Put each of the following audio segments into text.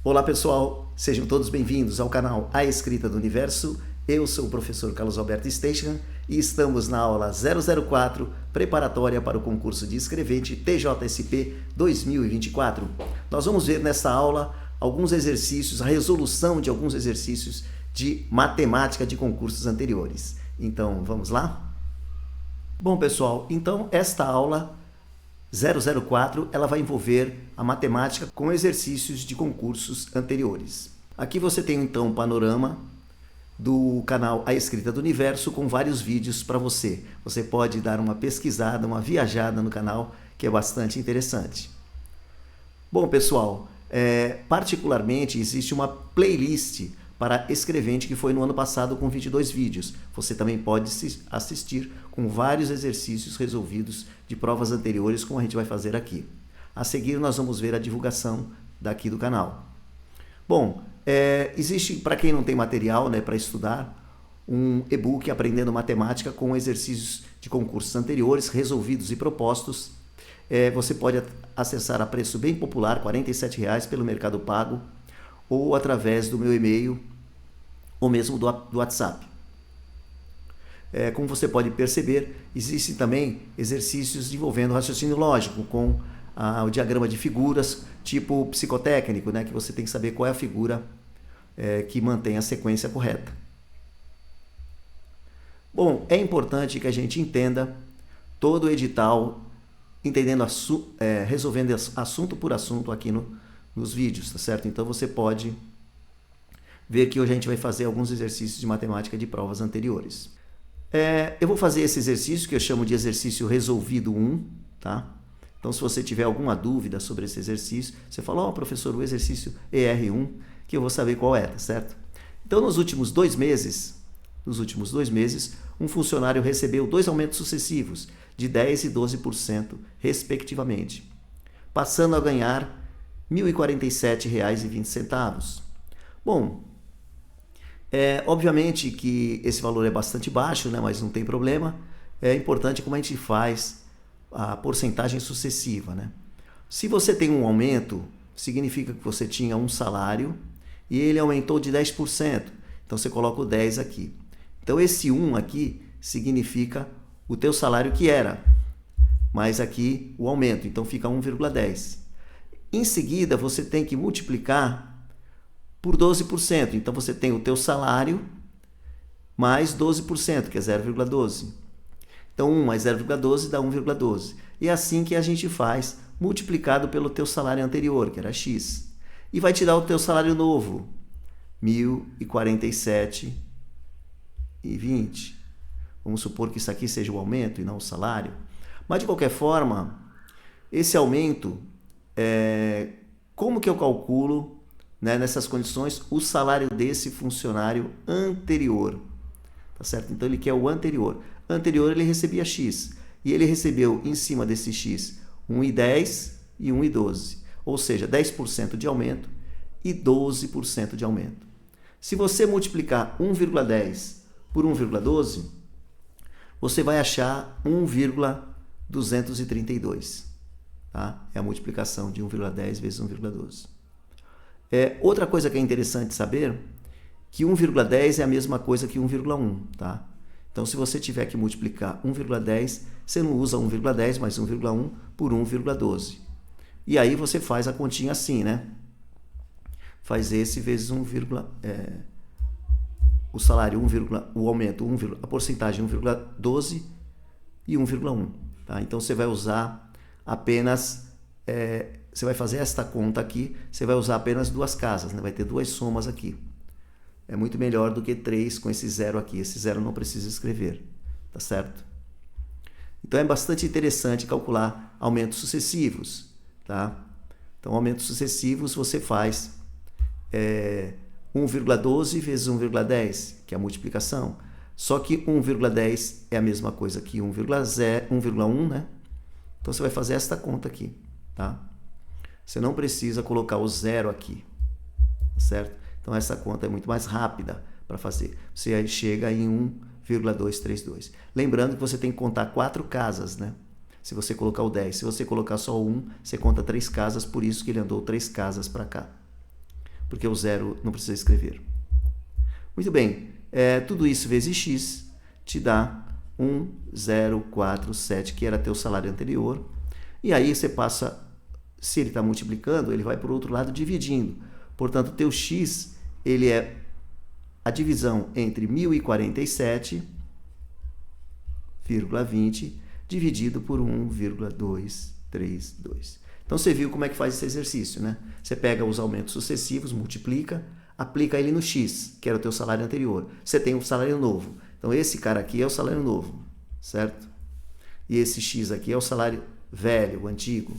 Olá pessoal, sejam todos bem-vindos ao canal A Escrita do Universo. Eu sou o professor Carlos Alberto Steichen e estamos na aula 004, preparatória para o concurso de escrevente TJSP 2024. Nós vamos ver nesta aula alguns exercícios, a resolução de alguns exercícios de matemática de concursos anteriores. Então, vamos lá? Bom pessoal, então esta aula 004, ela vai envolver a matemática com exercícios de concursos anteriores. Aqui você tem então um panorama do canal A Escrita do Universo com vários vídeos para você. Você pode dar uma pesquisada, uma viajada no canal, que é bastante interessante. Bom pessoal, particularmente existe uma playlist para escrevente que foi no ano passado com 22 vídeos. Você também pode assistir com vários exercícios resolvidos de provas anteriores, como a gente vai fazer aqui. A seguir, nós vamos ver a divulgação daqui do canal. Bom, existe, para quem não tem material para estudar, um e-book Aprendendo Matemática com exercícios de concursos anteriores resolvidos e propostos. Você pode acessar a preço bem popular, R$ 47,00 pelo Mercado Pago, ou através do meu e-mail, ou mesmo do WhatsApp. Como você pode perceber, existem também exercícios envolvendo raciocínio lógico, com o diagrama de figuras, tipo psicotécnico, que você tem que saber qual é a figura que mantém a sequência correta. Bom, é importante que a gente entenda todo o edital, entendendo resolvendo assunto por assunto aqui nos vídeos, tá certo? Então você pode ver que hoje a gente vai fazer alguns exercícios de matemática de provas anteriores. Eu vou fazer esse exercício que eu chamo de exercício resolvido 1, tá? Então se você tiver alguma dúvida sobre esse exercício, você fala, professor, o exercício ER1, que eu vou saber qual é, tá certo? Então nos últimos dois meses, um funcionário recebeu 2 aumentos sucessivos de 10% e 12%, respectivamente, passando a ganhar R$ 1.047,20. Bom, obviamente que esse valor é bastante baixo, mas não tem problema. É importante como a gente faz a porcentagem sucessiva. Se você tem um aumento, significa que você tinha um salário e ele aumentou de 10%. Então você coloca o 10 aqui. Então esse 1 aqui significa o teu salário que era, mas aqui o aumento, então fica 1,10. Em seguida, você tem que multiplicar por 12%. Então, você tem o teu salário mais 12%, que é 0,12. Então, 1 mais 0,12 dá 1,12. E é assim que a gente faz, multiplicado pelo teu salário anterior, que era X. E vai te dar o teu salário novo, R$ 1.047,20. Vamos supor que isso aqui seja o aumento e não o salário. Mas, de qualquer forma, esse aumento, como que eu calculo, nessas condições, o salário desse funcionário anterior? Tá certo? Então, ele quer o anterior. Anterior, ele recebia X. E ele recebeu, em cima desse X, 1,10 e 1,12. Ou seja, 10% de aumento e 12% de aumento. Se você multiplicar 1,10 por 1,12, você vai achar 1,232. Tá? É a multiplicação de 1,10 vezes 1,12. Outra coisa que é interessante saber, que 1,10 é a mesma coisa que 1,1. Tá? Então, se você tiver que multiplicar 1,10, você não usa 1,10 mais 1,1 por 1,12. E aí você faz a continha assim, Faz esse vezes 1, o salário, o aumento, a porcentagem 1,12 e 1,1. Tá? Então, você vai usar apenas, você vai fazer esta conta aqui, você vai usar apenas 2 casas, vai ter 2 somas aqui. É muito melhor do que 3 com esse zero aqui. Esse zero não precisa escrever, tá certo? Então, é bastante interessante calcular aumentos sucessivos, tá? Então, aumentos sucessivos você faz 1,12 vezes 1,10, que é a multiplicação. Só que 1,10 é a mesma coisa que 1,1, Então, você vai fazer esta conta aqui, tá? Você não precisa colocar o zero aqui, certo? Então, essa conta é muito mais rápida para fazer. Você aí chega em 1,232. Lembrando que você tem que contar 4 casas, Se você colocar o 10. Se você colocar só 1, você conta 3 casas, por isso que ele andou 3 casas para cá. porque o zero não precisa escrever. Muito bem, tudo isso vezes x te dá 1,047, que era teu salário anterior. E aí você passa, se ele está multiplicando, ele vai para o outro lado dividindo. Portanto, teu x, ele é a divisão entre 1.047,20 dividido por 1,232. Então, você viu como é que faz esse exercício, né? Você pega os aumentos sucessivos, multiplica, aplica ele no x, que era o teu salário anterior. Você tem um salário novo. Então, esse cara aqui é o salário novo, certo? E esse x aqui é o salário velho, o antigo.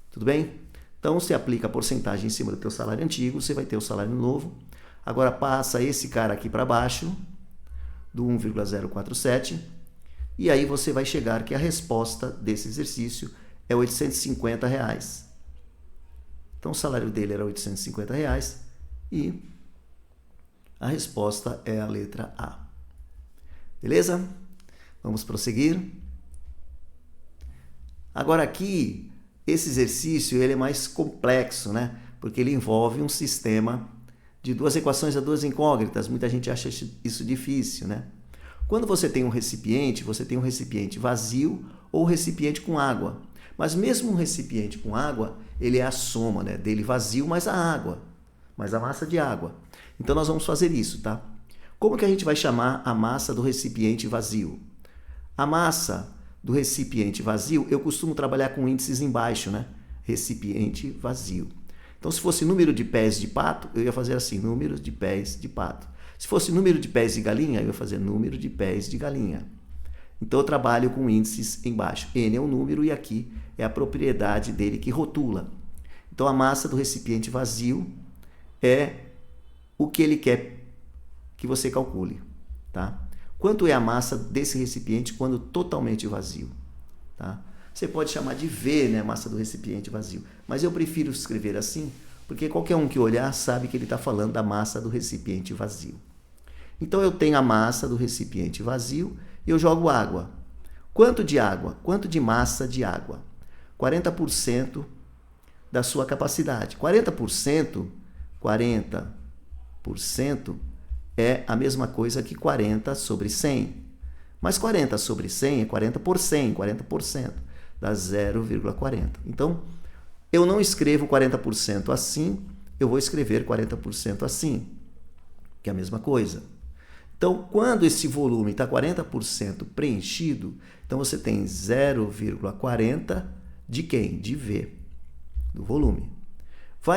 Tudo bem? Então, você aplica a porcentagem em cima do teu salário antigo, você vai ter o salário novo. Agora, passa esse cara aqui para baixo, do 1,047, e aí você vai chegar que a resposta desse exercício é R$ 850. Então, o salário dele era R$ 850 e a resposta é a letra A. Beleza? Vamos prosseguir. Agora aqui, esse exercício ele é mais complexo, né? Porque ele envolve um sistema de duas equações a duas incógnitas. Muita gente acha isso difícil, né? Quando você tem um recipiente vazio ou recipiente com água. Mas mesmo um recipiente com água, ele é a soma, né, dele vazio mais a água, mais a massa de água. Então, nós vamos fazer isso, tá? Como que a gente vai chamar a massa do recipiente vazio? A massa do recipiente vazio, eu costumo trabalhar com índices embaixo, né? Recipiente vazio. Então, se fosse número de pés de pato, eu ia fazer assim, número de pés de pato. Se fosse número de pés de galinha, eu ia fazer número de pés de galinha. Então, eu trabalho com índices embaixo. N é um número e aqui é a propriedade dele que rotula. Então, a massa do recipiente vazio é o que ele quer que você calcule, tá? Quanto é a massa desse recipiente quando totalmente vazio, tá? Você pode chamar de V, né, massa do recipiente vazio, mas eu prefiro escrever assim, porque qualquer um que olhar sabe que ele está falando da massa do recipiente vazio. Então, eu tenho a massa do recipiente vazio e eu jogo água. Quanto de água? Quanto de massa de água? 40% da sua capacidade. 40% é a mesma coisa que 40 sobre 100. Mas 40 sobre 100 é 40 por 100, 40%, dá 0,40. Então, eu não escrevo 40% assim, eu vou escrever 40% assim, que é a mesma coisa. Então, quando esse volume está 40% preenchido, então você tem 0,40 de quem? De V, do volume.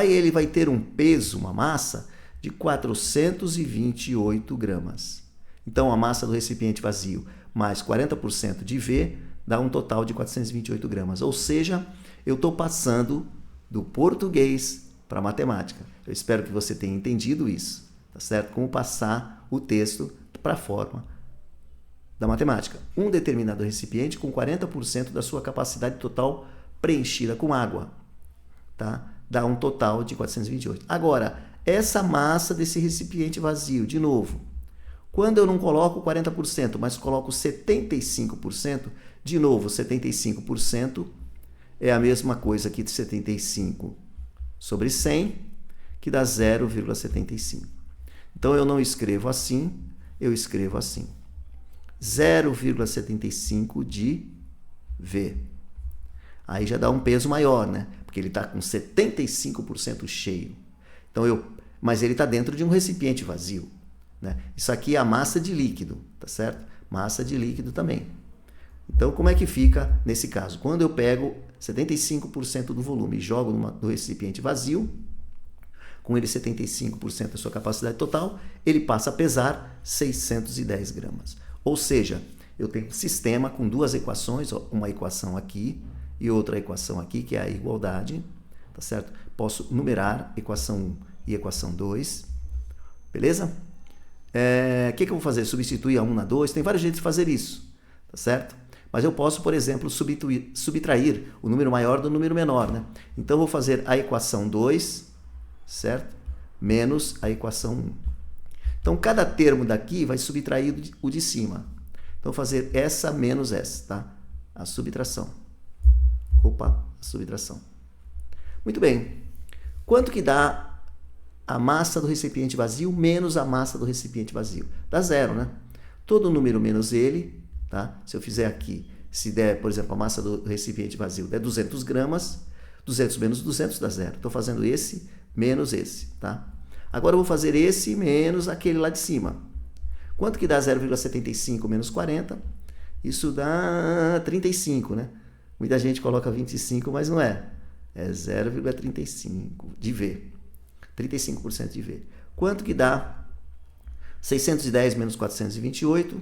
Ele vai ter um peso, uma massa, de 428 gramas. Então, a massa do recipiente vazio mais 40% de V dá um total de 428 gramas. Ou seja, eu estou passando do português para a matemática. Eu espero que você tenha entendido isso, tá certo? Como passar o texto para a forma da matemática. Um determinado recipiente com 40% da sua capacidade total preenchida com água, tá? Dá um total de 428. Agora, essa massa desse recipiente vazio, de novo, quando eu não coloco 40%, mas coloco 75%, de novo, 75% é a mesma coisa que 75 sobre 100, que dá 0,75. Então, eu não escrevo assim, eu escrevo assim. 0,75 de V. Aí já dá um peso maior, né? Porque ele está com 75% cheio. Então, mas ele está dentro de um recipiente vazio, né? Isso aqui é a massa de líquido, tá certo? Massa de líquido também. Então, como é que fica nesse caso? Quando eu pego 75% do volume e jogo no recipiente vazio, com ele 75% da sua capacidade total, ele passa a pesar 610 gramas. Ou seja, eu tenho um sistema com duas equações, uma equação aqui e outra equação aqui, que é a igualdade, tá certo? Posso numerar equação 1 e equação 2, beleza? O que eu vou fazer? Substituir a 1 na 2, tem vários jeitos de fazer isso, tá certo? Mas eu posso, por exemplo, subtrair o número maior do número menor, né? Então, eu vou fazer a equação 2, certo? Menos a equação 1. Então, cada termo daqui vai subtrair o de cima. Então, vou fazer essa menos essa, tá? A subtração. A subtração. Muito bem. Quanto que dá a massa do recipiente vazio menos a massa do recipiente vazio. Dá zero, né? Todo número menos ele, tá? Se eu fizer aqui, se der, por exemplo, a massa do recipiente vazio der 200 gramas, 200 menos 200 dá zero. Estou fazendo esse menos esse, tá? Agora eu vou fazer esse menos aquele lá de cima. Quanto que dá 0,75 menos 40? Isso dá 35, né? Muita gente coloca 25, mas não é. É 0,35 de V. 35% de V. Quanto que dá 610 menos 428?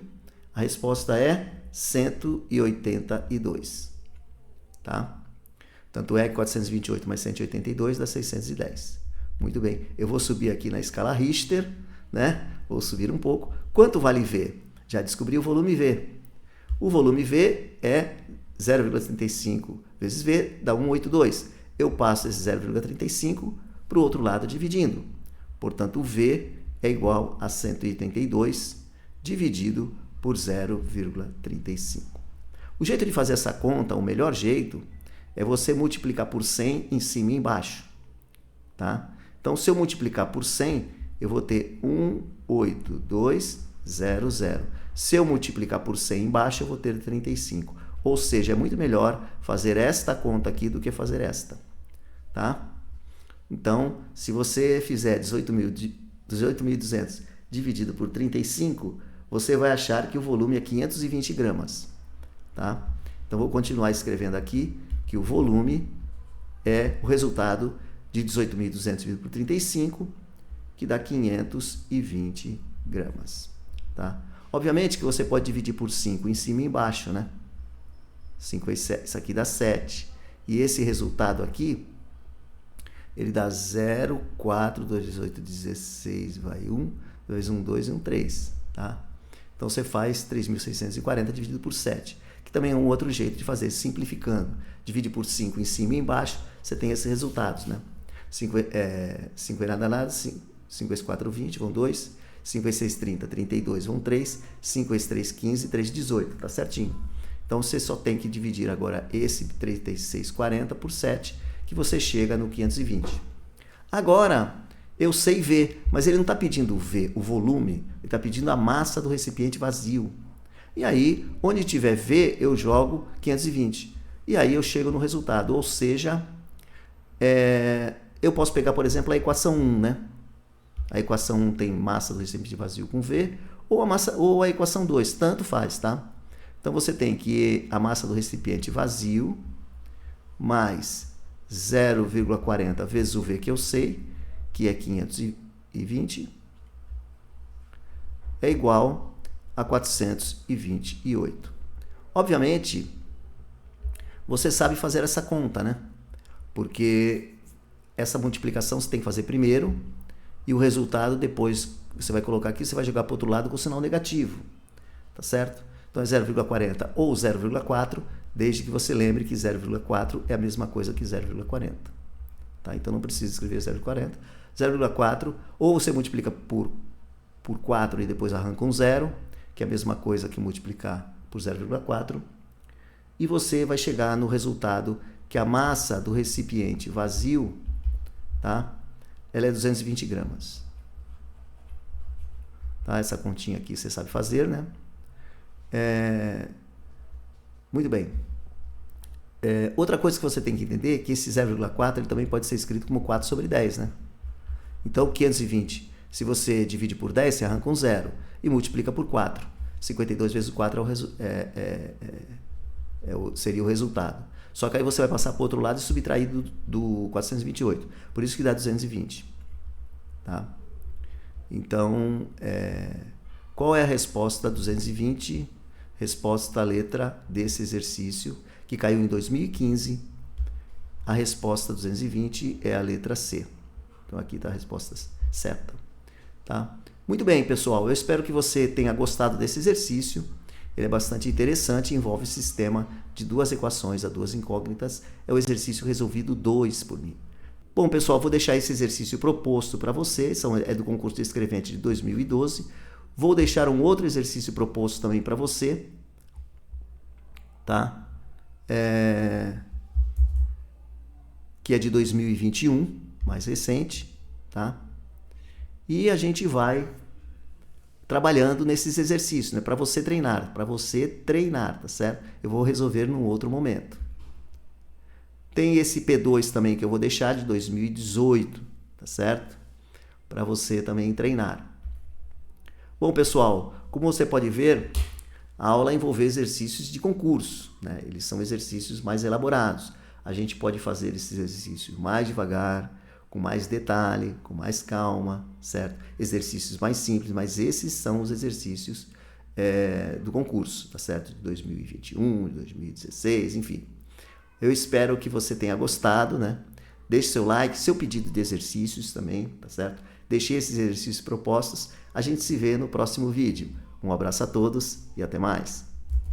A resposta é 182. Tá? Tanto é que 428 mais 182 dá 610. Muito bem. Eu vou subir aqui na escala Richter, né? Vou subir um pouco. Quanto vale V? Já descobri o volume V. O volume V é 0,35 vezes V dá 182. Eu passo esse 0,35 para o outro lado dividindo. Portanto, o V é igual a 182 dividido por 0,35. O jeito de fazer essa conta, o melhor jeito, é você multiplicar por 100 em cima e embaixo. Tá? Então, se eu multiplicar por 100, eu vou ter 18200. Se eu multiplicar por 100 embaixo, eu vou ter 35. Ou seja, é muito melhor fazer esta conta aqui do que fazer esta. Tá? Então, se você fizer 18.200 dividido por 35, você vai achar que o volume é 520 gramas. Tá? Então, vou continuar escrevendo aqui que o volume é o resultado de 18.200 dividido por 35, que dá 520 gramas. Tá? Obviamente que você pode dividir por 5 em cima e embaixo, né? 5 e 7, isso aqui dá 7. E esse resultado aqui, ele dá 0, 4, 2 vezes 8, 16, vai 1, 2, 1, 2 e 1, 3. Tá? Então, você faz 3.640 dividido por 7, que também é um outro jeito de fazer, simplificando. Divide por 5 em cima e embaixo, você tem esses resultados, né? 5 é nada, 5 vezes 4, 20, vão 2. 5 vezes 6, 30, 32, vão 3. 5 vezes 3, 15, 3, 18, tá certinho. Então, você só tem que dividir agora esse 3640 por 7, que você chega no 520. Agora, eu sei V, mas ele não está pedindo V, o volume, ele está pedindo a massa do recipiente vazio. E aí, onde tiver V, eu jogo 520. E aí eu chego no resultado, ou seja, eu posso pegar, por exemplo, a equação 1, né? A equação 1 tem massa do recipiente vazio com V, ou a equação 2, tanto faz, tá? Então, você tem que a massa do recipiente vazio mais 0,40 vezes o V que eu sei, que é 520, é igual a 428. Obviamente, você sabe fazer essa conta, né? Porque essa multiplicação você tem que fazer primeiro e o resultado depois você vai colocar aqui, você vai jogar para o outro lado com o sinal negativo. Tá certo? Então, é 0,40 ou 0,4, desde que você lembre que 0,4 é a mesma coisa que 0,40. Tá? Então, não precisa escrever 0,40. 0,4, ou você multiplica por 4 e depois arranca um zero, que é a mesma coisa que multiplicar por 0,4. E você vai chegar no resultado que a massa do recipiente vazio, tá? Ela é 220 gramas. Tá? Essa continha aqui você sabe fazer, né? Muito bem. Outra coisa que você tem que entender é que esse 0,4 ele também pode ser escrito como 4 sobre 10, né? Então, 520, se você divide por 10, você arranca um zero e multiplica por 4. 52 vezes 4 seria o resultado. Só que aí você vai passar para o outro lado e subtrair do 428. Por isso que dá 220. Tá? Então, qual é a resposta 220? Resposta letra desse exercício, que caiu em 2015. A resposta 220 é a letra C. Então, aqui está a resposta certa. Tá? Muito bem, pessoal. Eu espero que você tenha gostado desse exercício. Ele é bastante interessante e envolve o sistema de duas equações a duas incógnitas. É o exercício resolvido 2 por mim. Bom, pessoal, vou deixar esse exercício proposto para vocês. É do concurso de escrevente de 2012. Vou deixar um outro exercício proposto também para você. Tá? Que é de 2021, mais recente. Tá? e a gente vai trabalhando nesses exercícios, né? Para você treinar, tá certo? Eu vou resolver num outro momento. Tem esse P2 também que eu vou deixar de 2018, tá certo? Para você também treinar. Bom, pessoal, como você pode ver, a aula envolve exercícios de concurso, né? Eles são exercícios mais elaborados. A gente pode fazer esses exercícios mais devagar, com mais detalhe, com mais calma, certo? Exercícios mais simples, mas esses são os exercícios do concurso, tá certo? De 2021, de 2016, enfim. Eu espero que você tenha gostado, né? Deixe seu like, seu pedido de exercícios também, tá certo? Deixe esses exercícios propostos. A gente se vê no próximo vídeo. Um abraço a todos e até mais.